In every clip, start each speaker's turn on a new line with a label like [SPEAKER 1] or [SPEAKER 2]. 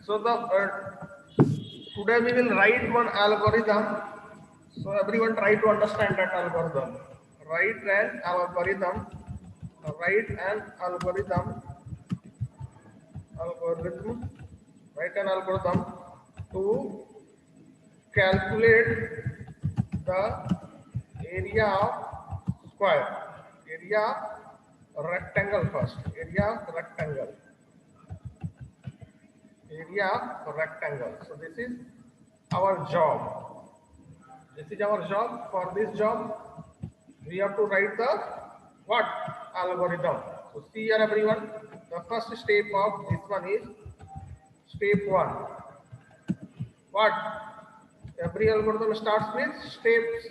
[SPEAKER 1] So the today we will write one algorithm. So everyone try to understand that algorithm. Write an algorithm. Write an algorithm. Algorithm. Write an algorithm to calculate the area of square. Area rectangle first. Area rectangle. Area rectangle. So this is our job. This is our job. For this job, we have to write the what algorithm. So see here everyone. The first step of this one is step one. What? Every algorithm starts with steps.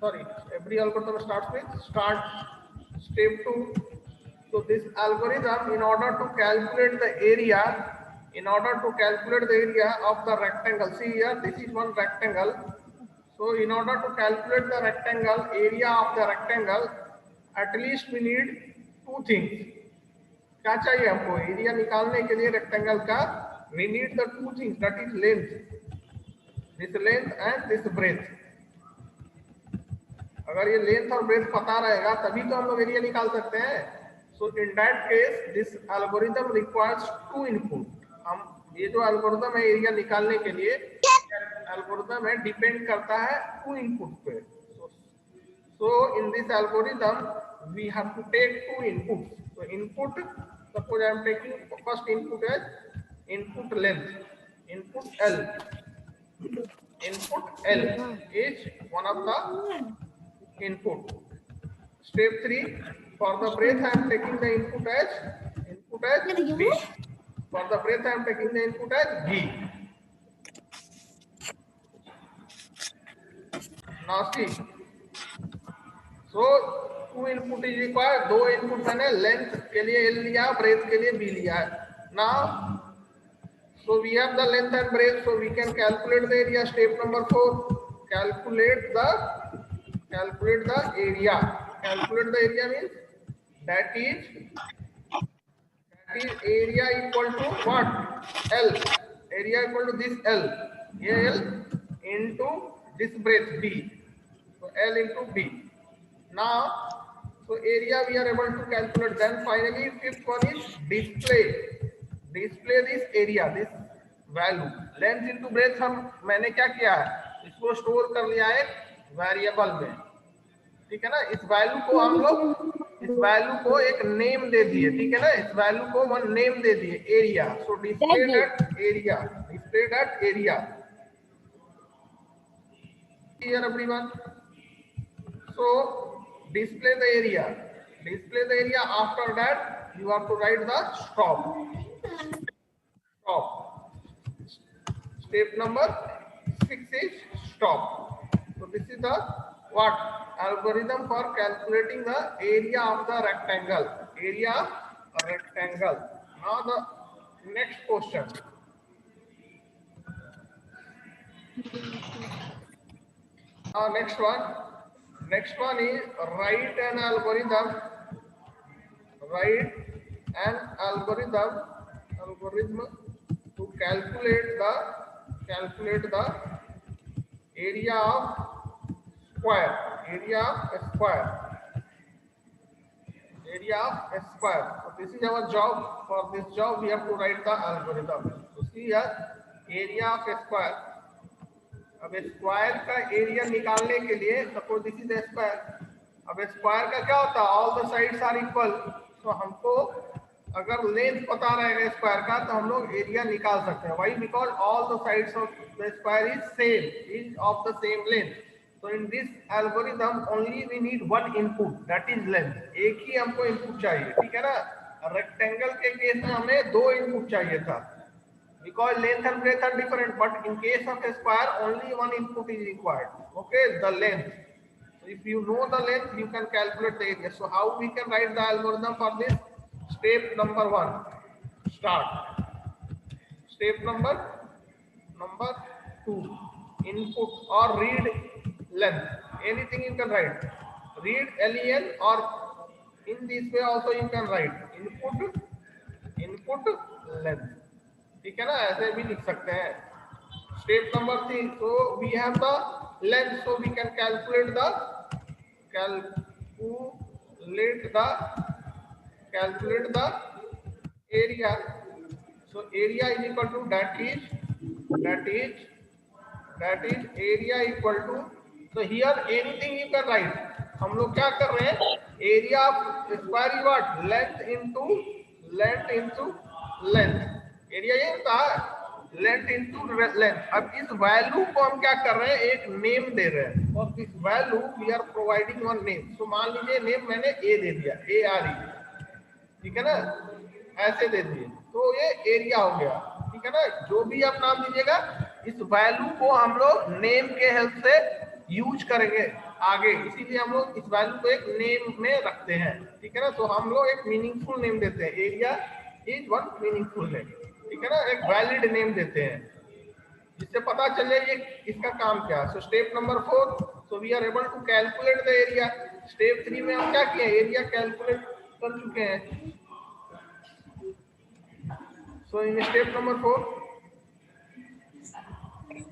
[SPEAKER 1] Sorry, every algorithm starts with start. Step two. So this algorithm, in order to calculate the area, of the rectangle, see here, this is one rectangle. So in order to calculate the rectangle, area of the rectangle, at least we need two things. क्या चाहिए हमको area निकालने के लिए rectangle का? We need the two things, that is length, this length and this breadth. अगर ये length और ब्रेथ पता रहेगा तभी तो हम लोग एरिया निकाल सकते हैं. So in that case this algorithm requires two input. हम ये जो एल्गोरिथम है एरिया निकालने के लिए एल्गोरिथम है डिपेंड करता है टू इनपुट पे. So in this algorithm we have to take two input. So input, suppose I am taking first input as input length, input L. Input L is one of the input. Step 3, for the breadth I am taking the input as B. For the breadth I am taking the input as B. Now see, so two input is required. दो input मैंने length के लिए L लिया, breadth के लिए B लिया. Now so we have the length and breadth, so we can calculate the area. Step number 4, calculate the area. Calculate the area means that is area equal to what? L. Area equal to this L. L into this breadth B. So L into B. Now, so area we are able to calculate. Then finally, fifth one is display this area, this value. Length into breadth हम मैंने क्या किया है, इसको store कर लिया है variable में. ठीक है ना. इस वैल्यू को हम लोग इस वैल्यू को एक नेम दे दिए. ठीक है ना. इस वैल्यू को वन नेम दे दिए area. So display that area here everyone. So display the area. After that you have to write the stop. Step number 6 is stop. So this is the what algorithm for calculating the area of the rectangle. Now the next question. Next one is write an algorithm to calculate the area of square. So this is our job. For this job we have to write the algorithm. So see here, area of a square. अब square का area निकालने के लिए suppose this is square. अब square का क्या होता है, all the sides are equal. तो हमको अगर लेंथ पता रहेगा स्क्वायर का तो हम लोग एरिया निकाल सकते हैं. Why? Because all the sides of the square is of the same length. तो in this algorithm only we need one input, that is length. एक ही हमको इनपुट चाहिए. ठीक है ना. रेक्टेंगल के केस में हमें दो इनपुट चाहिए था because length and breadth are different, but in case of a square only one input is required. Okay, the length. So if you know the length you can calculate the area. So how we can write the algorithm for this? Step number 1, start. Step number 2, input or read length. Anything you can write. Read len, or in this way also you can write input length. ठीक है ना, ऐसे भी लिख सकते हैं। Step number 3, so we have the length, so we can calculate the area. So area is equal to that is area equal to, so here anything you can write. हम लोग क्या कर रहे हैं, area of square is what, length into length. Area ये होता है length into length. अब इस वैल्यू को हम क्या कर रहे हैं, एक नेम दे रहे हैं, और this value we are providing one name. So मान लीजिए नेम मैंने ए दे दिया, ARE, ठीक है ना, ऐसे दे दिए, तो ये एरिया हो गया। ठीक है ना, जो भी आप नाम दीजिएगा, इस वैल्यू को हम लोग नेम के हेल्प से यूज करेंगे आगे, इसीलिए हम लोग इस वैल्यू को एक नेम में रखते हैं। ठीक है ना, तो हम लोग एक मीनिंगफुल नेम देते हैं, area is one meaningful name. ठीक है ना, एक वैलिड नेम देते हैं जिससे पता चले ये इसका काम क्या है। So step number 4, so we are able to calculate the area. Step 3 में हम क्या किए, एरिया कैलकुलेट कर चुके हैं। So in step number 4,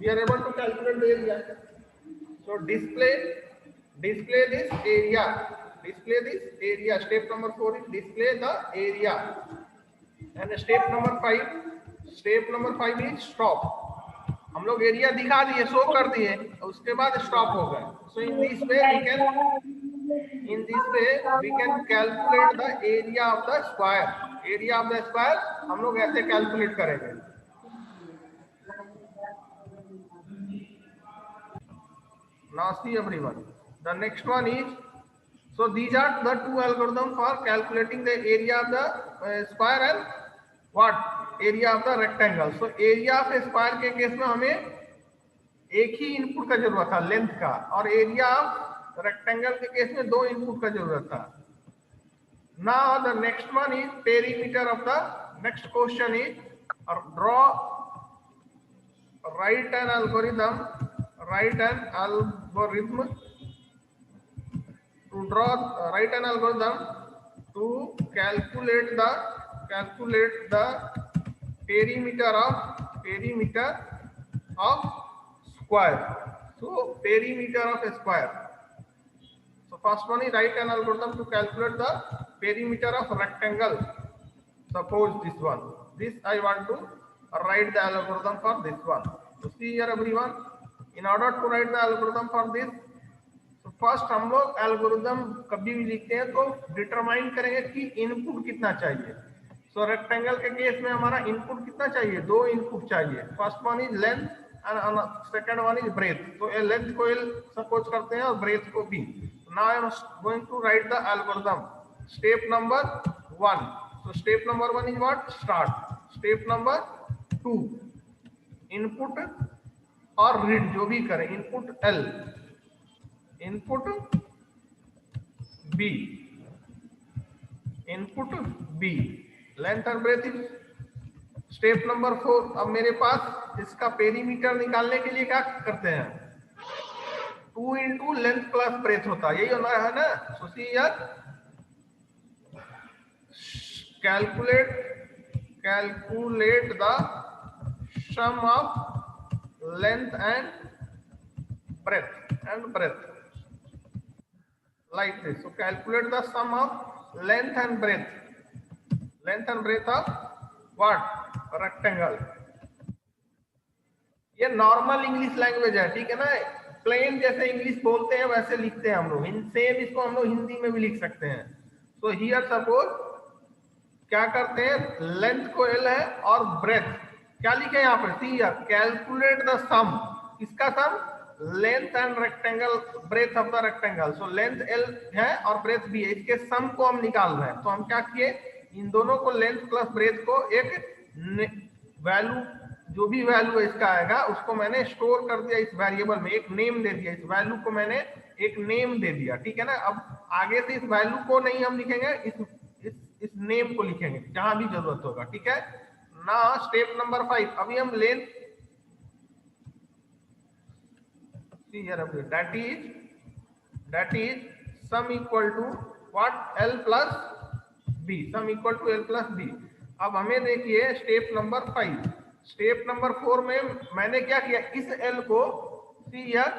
[SPEAKER 1] we are able to calculate the area. So display this area. Step number 4 is display the area. And step number 5 is stop. हम लोग area दिखा दिए, शो कर दिए, उसके बाद स्टॉप हो गए। So in this way we can calculate the area of the square. हम लोग ऐसे कैलकुलेट करेंगे। Now see everyone, the next one is, so these are the two algorithms for calculating the area of the square and what, area of the rectangle. So area of square के case में हमें एक ही input का जरूरत था, length का, और area of rectangle के केस में 2 इनपुट का जरूरत था। Now the next one is perimeter of the, next question is write an algorithm to calculate the perimeter of square. So perimeter of a square. So first one is write an algorithm to calculate the perimeter of rectangle. Suppose this I want to write the algorithm for this one. So see here everyone, in order to write the algorithm for this, so first हम लोग algorithm कभी भी लिखते हैं तो determine करेंगे कि input कितना चाहिए। सो रेक्टेंगल के केस में हमारा इनपुट कितना चाहिए, 2 इनपुट चाहिए। First one is length and second one is breadth. तो ये लेंथ को सपोज करते हैं और ब्रेथ को भी। Now I am going to write the algorithm. Step number 1, so step number 1 is what, start. Step number 2, input और read जो भी करें, input L, input B, length और ब्रेथ। स्टेप नंबर 4, अब मेरे पास इसका पेरीमीटर निकालने के लिए क्या करते हैं, 2 इंटू लेंथ प्लस ब्रेथ होता है, यही होना है ना। So see here, calculate the sum of length and breadth like this. So calculate the sum of length and breadth of what, rectangle. ये नॉर्मल इंग्लिश लैंग्वेज है, ठीक है ना, प्लेन जैसे इंग्लिश बोलते हैं वैसे लिखते हैं हम लोग। सेम इसको हम लोग हिंदी में भी लिख सकते हैं। सो हियर सपोज क्या करते हैं, लेंथ को L है और ब्रेथ क्या लिखे यहाँ पर, see here, calculate the sum, इसका sum, length and rectangle, breadth of the rectangle. So length L है और ब्रेथ B है, इसके सम को हम निकाल रहे हैं। तो हम क्या किए, इन दोनों को, लेंथ प्लस ब्रेथ को, एक वैल्यू, जो भी वैल्यू इसका आएगा उसको मैंने स्टोर कर दिया इस वेरिएबल में, एक नेम दे दिया, इस वैल्यू को मैंने एक नेम दे दिया। ठीक है ना, अब आगे से इस वैल्यू को नहीं हम लिखेंगे, इस नेम को लिखेंगे जहां भी जरूरत होगा। ठीक है ना। स्टेप नंबर 5, अभी हम length, that is sum equal to what, L plus B, sum equal to L plus B. अब हमें देखिए स्टेप नंबर 5। स्टेप नंबर 4 में मैंने क्या किया, इस एल को see here,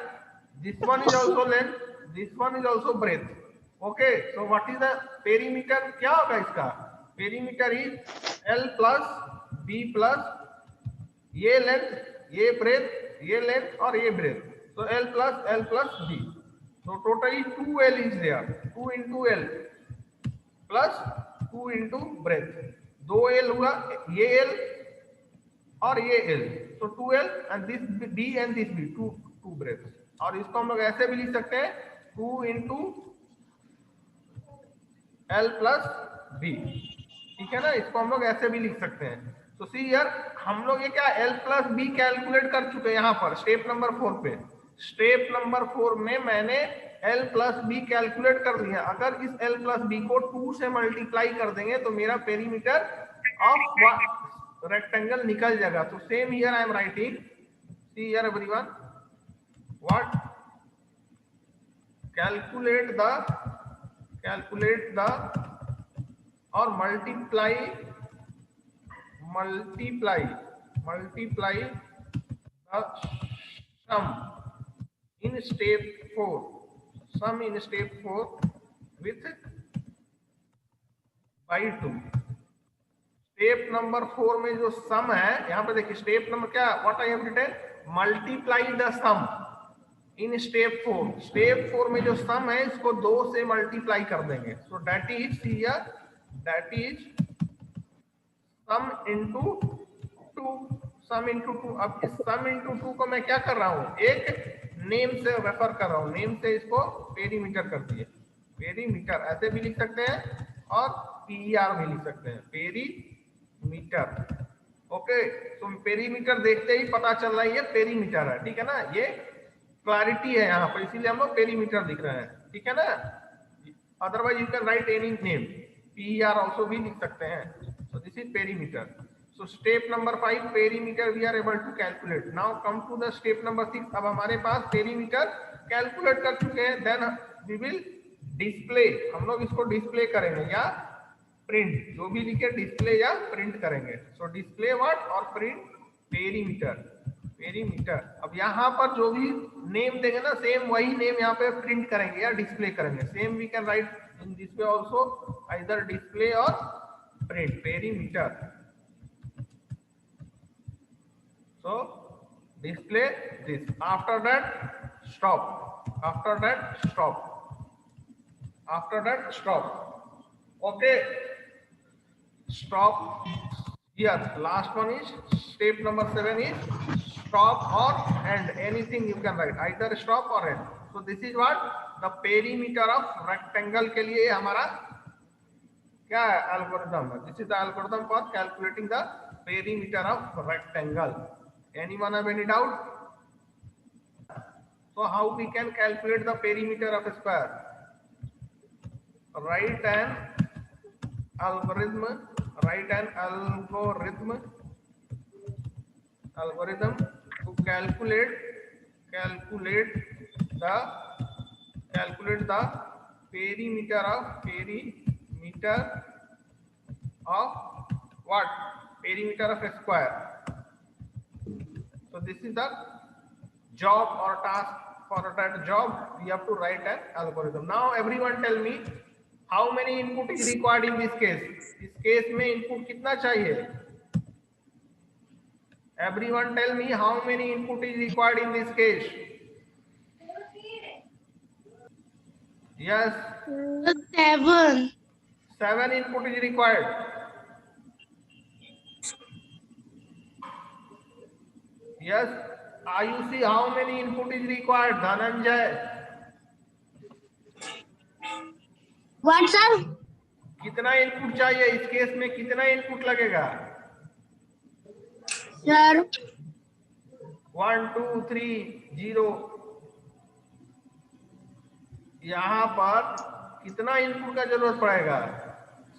[SPEAKER 1] this one is also length, this one is also breadth. Okay, so what is the perimeter, क्या होगा इसका perimeter is L plus B plus ये लेंथ, ये ब्रेथ, ये लेंथ और ये breadth, so L plus B, so totally 2L is there, 2 into L plus 2 into breadth, 2L हुआ, ये L और ये L, so 2L and this B and this B, 2 breadth। और इसको हम लोग ऐसे भी लिख सकते हैं 2 into L plus B, ठीक है ना, इसको हम लोग ऐसे भी लिख सकते हैं। तो सी यार हम लोग ये क्या L प्लस बी कैलकुलेट कर चुके हैं यहाँ पर स्टेप नंबर 4 पे। स्टेप नंबर 4 में मैंने L प्लस बी कैलकुलेट कर दिया। अगर इस L प्लस बी को 2 से मल्टीप्लाई कर देंगे तो मेरा पेरीमीटर ऑफ रेक्टेंगल निकल जाएगा। तो same here I am writing, see here everyone, what calculate the और multiply the sum in step 4 with by 2। Step number 4 में जो सम है, यहाँ पे देखिए स्टेप नंबर क्या, what I have written, multiply the sum in step 4। Step 4 में जो सम है इसको 2 से मल्टीप्लाई कर देंगे, so that is here, that is sum into 2, sum into 2। अब इस सम इनटू 2 को मैं क्या कर रहा हूं, एक नेम से रेफर कर रहा हूं, नेम से इसको पेरीमीटर कर दिए। पेरीमीटर ऐसे भी लिख सकते हैं और पीआर भी लिख सकते हैं, पेरीमीटर। ओके, तो पेरीमीटर देखते ही पता चल रहा है ये पेरीमीटर है, ठीक है ना, ये क्लैरिटी है यहाँ पर, इसीलिए हम लोग पेरीमीटर लिख रहे हैं, ठीक है ना। Otherwise you can write any name, PR also भी लिख सकते हैं। So this is perimeter. So step number 5 perimeter we are able to calculate. Now come to the step number 6. अब हमारे पास perimeter calculate कर चुके हैं, then we will display, हम लोग इसको display करेंगे या print, जो भी लिखे display या print करेंगे। So display what और print perimeter, perimeter। अब यहाँ पर जो भी नेम देंगे ना, सेम वही नेम यहाँ पे प्रिंट करेंगे या डिस्प्ले करेंगे। Same we can write in this way also, either display और print, perimeter। So display this, after that stop, after that stop, after that stop। Okay, stop here, last one is step number 7 is stop or end, anything you can write, either stop or end। So this is what the perimeter of rectangle के लिए हमारा क्या है, algorithm। This is the algorithm for calculating the perimeter of rectangle। Anyone have any doubt? So how we can calculate the perimeter of a square? Write an algorithm to calculate the perimeter of what? Perimeter of a square। So this is the job or task. For that job we have to write an algorithm। Now everyone tell me how many input is required in this case। इस case में input कितना चाहिए? Everyone tell me how many input is required in this case। Yes, 7 input is required। Yes, Ayushi, how many input is required? Dhananjay,
[SPEAKER 2] What, sir?
[SPEAKER 1] कितना input चाहिए इस case में, कितना input लगेगा?
[SPEAKER 2] Sir,
[SPEAKER 1] 1 2 3 0। यहाँ पर कितना इनपुट का जरूरत पड़ेगा?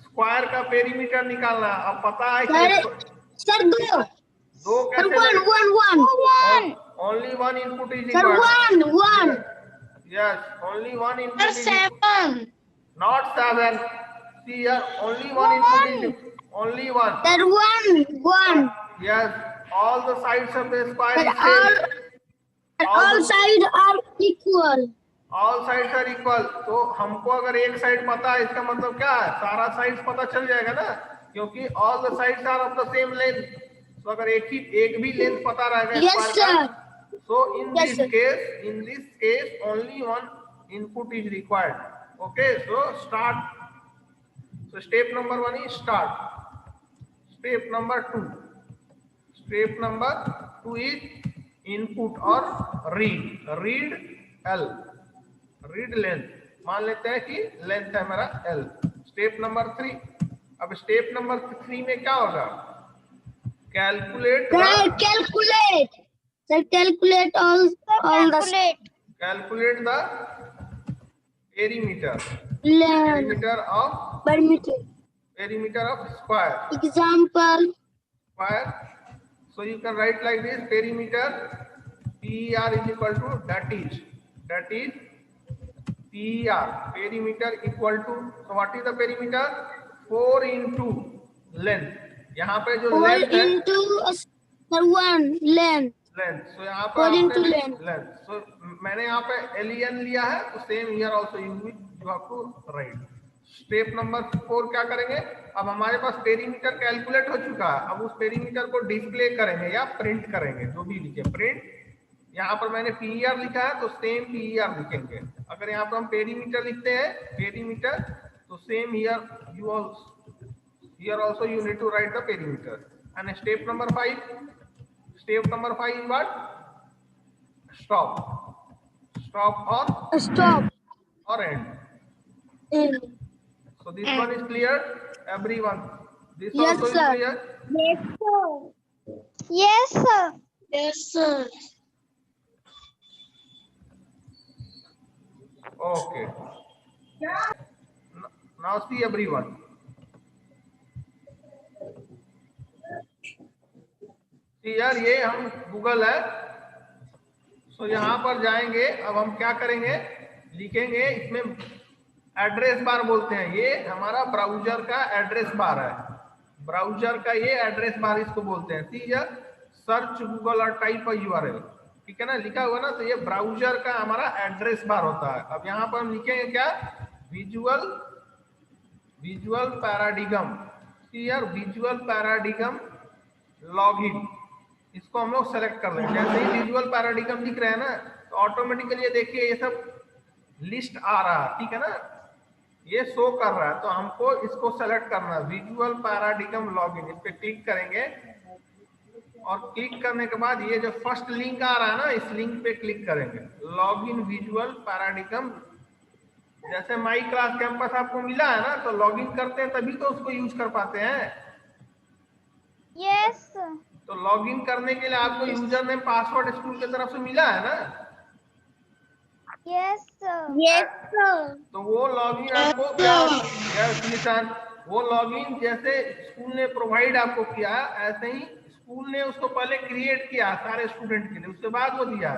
[SPEAKER 1] स्क्वायर का पेरीमीटर निकालना। अब पता है कि
[SPEAKER 2] sir,
[SPEAKER 1] दो कैसे?
[SPEAKER 2] one.
[SPEAKER 1] Only one input is
[SPEAKER 2] Sir,
[SPEAKER 1] required।
[SPEAKER 2] one.
[SPEAKER 1] Yes, only one input is required।
[SPEAKER 2] 7.
[SPEAKER 1] Not 7। See here, only one input is required। Only one.
[SPEAKER 2] Sir, one.
[SPEAKER 1] Yes. All the sides of the square
[SPEAKER 2] Sir,
[SPEAKER 1] is same.
[SPEAKER 2] all sides are equal.
[SPEAKER 1] All sides are equal. तो हमको अगर एक side पता है, इसका मतलब क्या है, सारा साइड्स पता चल जाएगा ना, क्योंकि all the sides are of the same length. तो अगर एक भी लेंथ पता रहेगा
[SPEAKER 2] Yes,
[SPEAKER 1] स्क्वायर
[SPEAKER 2] sir.
[SPEAKER 1] का, so in
[SPEAKER 2] Yes, sir.
[SPEAKER 1] this case only one input is required. Okay, so start. So step number 1 is start. Step number 2 is input or read L, read length. मान लेते हैं कि length है मेरा L. Step number 3. अब step number 3 में क्या होगा, calculate the perimeter of square.
[SPEAKER 2] Example.
[SPEAKER 1] Square. So you can write like this: perimeter PER is equal to that is PER. Perimeter equal to, so what is the perimeter? 4 into length. यहाँ पे जो
[SPEAKER 2] 4
[SPEAKER 1] length है,
[SPEAKER 2] into 1 length.
[SPEAKER 1] So यहाँ पे
[SPEAKER 2] 4 into
[SPEAKER 1] आपने
[SPEAKER 2] length.
[SPEAKER 1] So मैंने यहाँ पे LEN लिया है, तो same here also you have to write. Step number 4 क्या करेंगे, अब हमारे पास पेरीमीटर कैलकुलेट हो चुका है, अब उस पेरीमीटर को डिस्प्ले करेंगे या प्रिंट करेंगे, जो भी लिखे प्रिंट. यहाँ पर मैंने PER लिखा है तो सेम PER लिखेंगे. अगर यहाँ पर हम पेरीमीटर लिखते हैं पेरीमीटर, तो same here also you need to write the perimeter. And step number 5 is what? Stop or end. So this one is clear, everyone? This
[SPEAKER 2] Yes,
[SPEAKER 1] also
[SPEAKER 2] sir.
[SPEAKER 1] is clear?
[SPEAKER 2] Yes, sir. Yes, sir.
[SPEAKER 1] Okay. Now see everyone. See यार, ये हम Google है, तो यहाँ पर जाएंगे. अब हम क्या करेंगे, लिखेंगे, इसमें एड्रेस बार बोलते हैं, ये हमारा ब्राउजर का एड्रेस बार है. ब्राउजर का ये एड्रेस बार इसको बोलते हैं. सी हियर सर्च गूगल और टाइप अ URL. ठीक है ना, लिखा हुआ ना, तो ये ब्राउजर का हमारा एड्रेस बार होता है. अब यहाँ पर हम लिखेंगे क्या, visual paradigm. See here visual paradigm login. इसको हम लोग सेलेक्ट कर लेंगे. जैसे ही विजुअल पैराडिगम दिख रहा है ना, तो ऑटोमेटिकली ये देखिए ये सब लिस्ट आ रहा है. ठीक है ना, ये शो कर रहा है, तो हमको इसको सेलेक्ट करना है, विजुअल पैराडिगम लॉगिन. इस पे क्लिक करेंगे और क्लिक करने के बाद ये जो फर्स्ट लिंक आ रहा है ना, इस लिंक पे क्लिक करेंगे, लॉगिन विजुअल पैराडिगम. जैसे माई क्लास कैंपस आपको मिला है ना, तो लॉगिन करते हैं तभी तो उसको यूज कर पाते हैं.
[SPEAKER 2] Yes.
[SPEAKER 1] तो लॉगिन करने के लिए आपको यूजर नेम पासवर्ड स्कूल की तरफ से मिला है ना.
[SPEAKER 2] Yes, sir. Yes, sir.
[SPEAKER 1] तो वो लॉगिन आपको क्या, वो लॉगिन जैसे स्कूल ने प्रोवाइड आपको किया, ऐसे ही स्कूल ने उसको पहले क्रिएट किया सारे स्टूडेंट के लिए, उसके बाद वो दिया.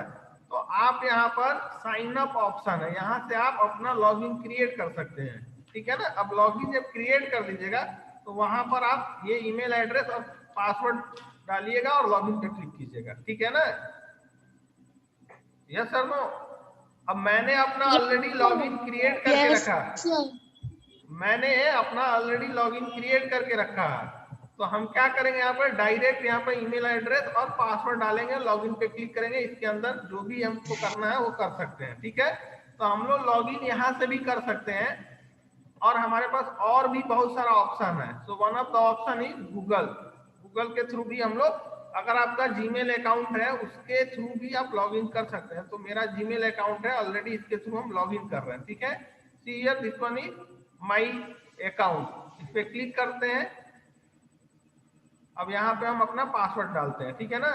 [SPEAKER 1] तो आप यहाँ पर साइन अप ऑप्शन है, यहाँ से आप अपना लॉगिन क्रिएट कर सकते हैं. ठीक है ना. अब लॉगिन जब क्रिएट कर दीजिएगा, तो वहां पर आप ये ईमेल एड्रेस और पासवर्ड डालिएगा और लॉगिन पे क्लिक कीजिएगा. ठीक है ना. Yes sir, no. अब मैंने अपना ऑलरेडी लॉगिन क्रिएट करके रखा, तो हम क्या करेंगे, यहाँ पर डायरेक्ट यहाँ पर ईमेल एड्रेस और पासवर्ड डालेंगे, लॉगिन पे क्लिक करेंगे, इसके अंदर जो भी हमको करना है वो कर सकते हैं. ठीक है. तो हम लोग लॉगिन यहाँ से भी कर सकते हैं, और हमारे पास और भी बहुत सारा ऑप्शन है. So one of the option is Google के थ्रू भी हम लोग, अगर आपका जीमेल अकाउंट है उसके थ्रू भी आप लॉगिन कर सकते हैं. तो मेरा जीमेल अकाउंट है ऑलरेडी, इसके थ्रू हम लॉगिन कर रहे हैं. ठीक है. सी here this one is my account. इस पे क्लिक करते हैं. अब यहाँ पे हम अपना पासवर्ड डालते हैं. ठीक है ना.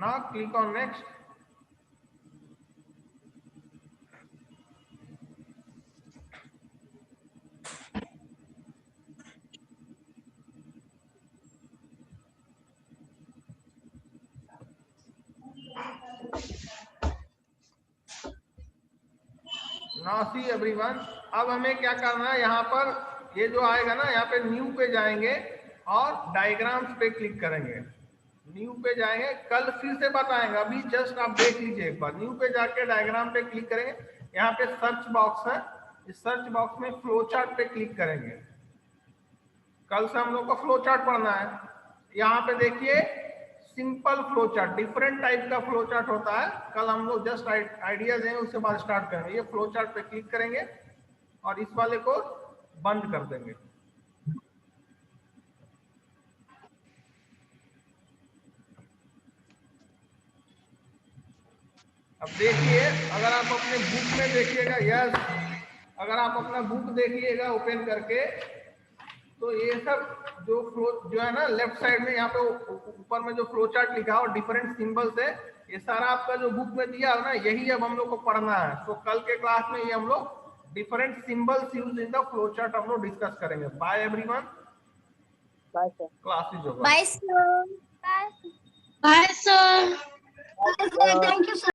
[SPEAKER 1] Now click on next. Now see everyone, अब हमें क्या करना है, यहाँ पर ये जो आएगा ना, यहाँ पे न्यू पे जाएंगे और डायग्राम्स पे क्लिक करेंगे। न्यू पे जाएंगे, कल फिर से बताएंगे, अभी जस्ट आप देख लीजिए एक बार। न्यू पे जाके डायग्राम पे क्लिक करेंगे, यहाँ पे सर्च बॉक्स है, इस सर्च बॉक्स में फ्लो चार्ट पे क्लिक करेंगे। कल से हम लोग को फ्लो चार्ट पढ़ना है। यहाँ पे देखिए simple flow chart, different type का फ्लो चार्ट होता है, कल हम लोग जस्ट आइडियाज हैं, उसके बाद स्टार्ट करेंगे। ये फ्लो चार्ट पे क्लिक करेंगे और इस वाले को बंद कर देंगे। अब देखिए, अगर आप अपने बुक में देखिएगा, यस, अगर आप अपना बुक देखिएगा ओपन करके, तो ये सब जो फ्लो जो है ना लेफ्ट साइड में, यहाँ पे ऊपर में जो फ्लो चार्ट लिखा है और डिफरेंट सिंबल्स है, ये सारा आपका जो बुक में दिया है ना, यही अब हम लोग को पढ़ना है। तो कल के क्लास में ये हम लोग different symbols use in the flow chart हम लोग डिस्कस करेंगे। Bye everyone,
[SPEAKER 3] bye sir.
[SPEAKER 1] Class is over.
[SPEAKER 2] Bye, sir. Bye. Bye, sir. Bye, sir. Thank you, sir.